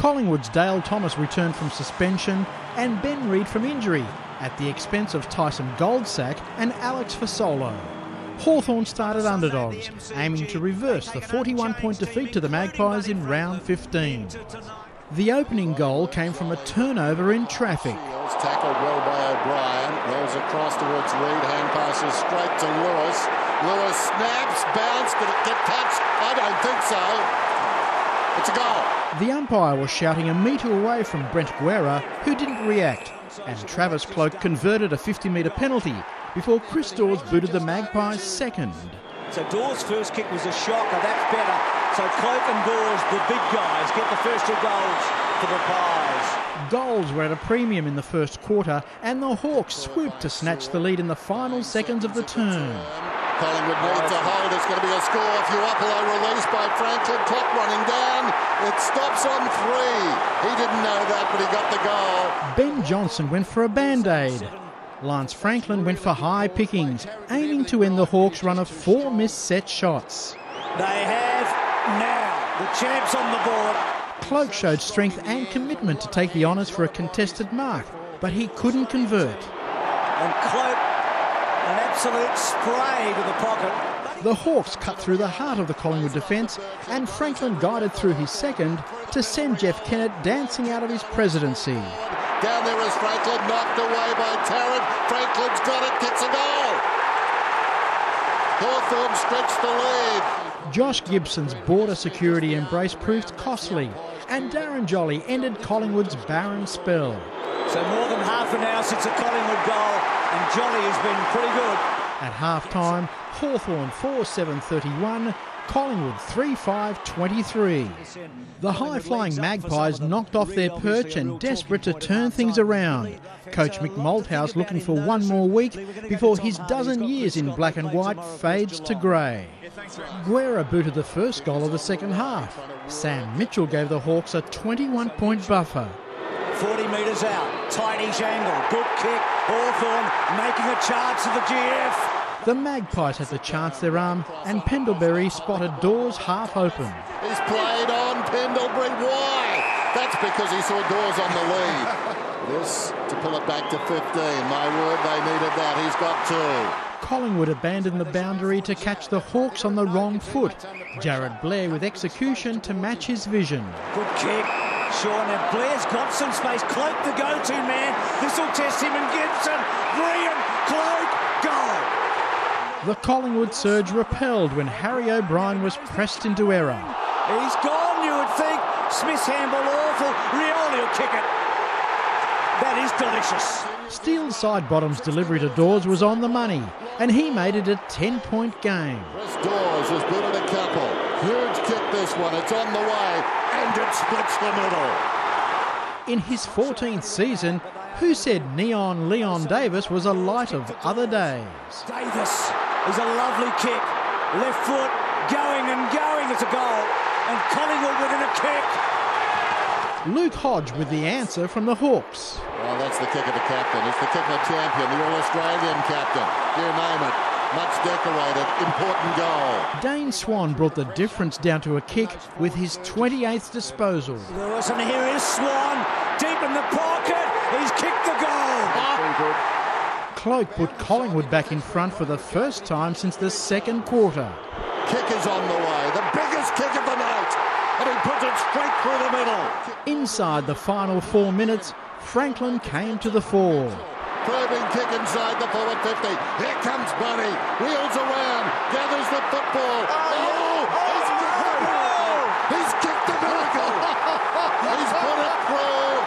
Collingwood's Dale Thomas returned from suspension and Ben Reid from injury at the expense of Tyson Goldsack and Alex Fasolo. Hawthorn started underdogs, aiming to reverse the 41-point defeat to the Magpies in round 15. The opening goal came from a turnover in traffic. Tackled well by O'Brien, rolls across towards Reid, hand passes straight to Lewis. Lewis snaps, bounce, did it get touched? I don't think so. It's a goal. The umpire was shouting a metre away from Brent Guerra, who didn't react, and Travis Cloke converted a 50-metre penalty before Chris Dawes booted the Magpies second. So Dawes' first kick was a shocker, that's better. So Cloke and Dawes, the big guys, get the first 2 goals for the Pies. Goals were at a premium in the first quarter, and the Hawks swooped to snatch the lead in the final seconds of the turn. Collingwood need to hold. It's going to be a score. Fuapolo released by Franklin. Clock running down. It stops on 3. He didn't know that, but he got the goal. Ben Johnson went for a band-aid. Lance Franklin went for high pickings, aiming to end the Hawks' run of 4 missed set shots. They have now the champs on the board. Cloke showed strength and commitment to take the honours for a contested mark, but he couldn't convert. And Cloke, an absolute spray to the pocket. The Hawks cut through the heart of the Collingwood defence, and Franklin guided through his second to send Jeff Kennett dancing out of his presidency. Down there is Franklin, knocked away by Tarrant. Franklin's got it, gets a goal. Hawthorn stretched the lead. Josh Gibson's border security embrace proved costly, and Darren Jolly ended Collingwood's barren spell. So more than half an hour since a Collingwood goal, and Jolly has been pretty good. At half-time, Hawthorn 4-7-31, Collingwood 3-5-23. The high-flying Magpies knocked off their perch and desperate to turn things around. Coach Mick Malthouse looking for one more week before his dozen years in black and white fades to grey. Guerra booted the first goal of the second half. Sam Mitchell gave the Hawks a 21-point buffer. 40 metres out, tightish angle, good kick. Hawthorn making a charge to the GF. The Magpies had to chance their arm, and Pendlebury spotted Dawes half open. He's played on Pendlebury. Why? That's because he saw Dawes on the lead. This to pull it back to 15. My word, they needed that. He's got 2. Collingwood abandoned the boundary to catch the Hawks on the wrong foot. Jared Blair with execution to match his vision. Good kick. Sean, and Blair's got some space. Cloke the go-to man. This will test him, and Gibson. Brilliant. Cloke. Goal. The Collingwood surge repelled when Harry O'Brien was pressed into error. He's gone, you would think. Smith's handball awful. Rioli will kick it. That is delicious. Steele's side bottom's delivery to Dawes was on the money, and he made it a 10-point game. Chris Dawes has booted a couple. Huge kick this one. It's on the way, and it splits the middle. In his 14th season, who said Neon Leon Davis was a light of other days? Davis is a lovely kick. Left foot, going and going. It's a goal. And Collingwood within a kick. Luke Hodge with the answer from the Hawks. Well, that's the kick of the captain. It's the kick of the champion, the All-Australian captain. You name it. Much decorated, important goal. Dane Swan brought the difference down to a kick with his 28th disposal. Lewis, and here is Swan, deep in the pocket. He's kicked the goal. Cloke put Collingwood back in front for the first time since the second quarter. Kick is on the way, the biggest kick of the night, and he puts it straight through the middle. Inside the final 4 minutes, Franklin came to the fore. Probing kick inside the forward 50. Here comes Bunny. Wheels around. Gathers the football. He's kicked the miracle. He's put it through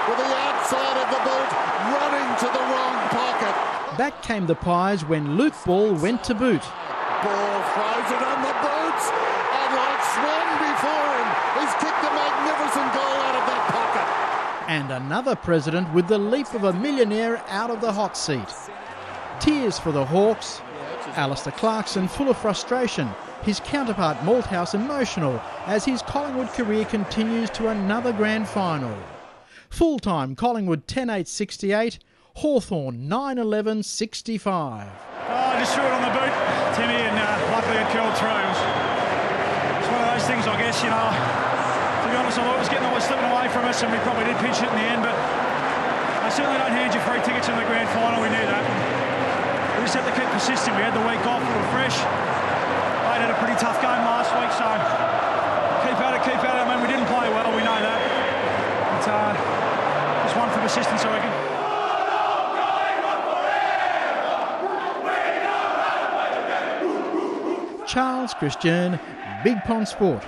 with the outside of the boot, running to the wrong pocket. Back came the Pies when Luke Ball went to boot. Ball throws it on the boots, and like Swan before him, he's kicked a magnificent goal out of that pocket. And another president with the leap of a millionaire out of the hot seat. Tears for the Hawks. Alistair Clarkson full of frustration. His counterpart Malthouse emotional as his Collingwood career continues to another grand final. Full-time Collingwood 10-8-68, Hawthorn 9-11-65. I just threw it on the boot, Timmy, and luckily it curled through. It's one of those things, I guess, you know. be honest, I thought it was slipping away from us, and we probably did pinch it in the end, but I certainly don't hand you free tickets in the grand final. We knew that. We just had to keep persistent. We had the week off, we were fresh. They had a pretty tough game last week, so keep at it. I mean, we didn't play well, we know that. But just one for persistence, I reckon. Charles Christian, Big Pond Sport.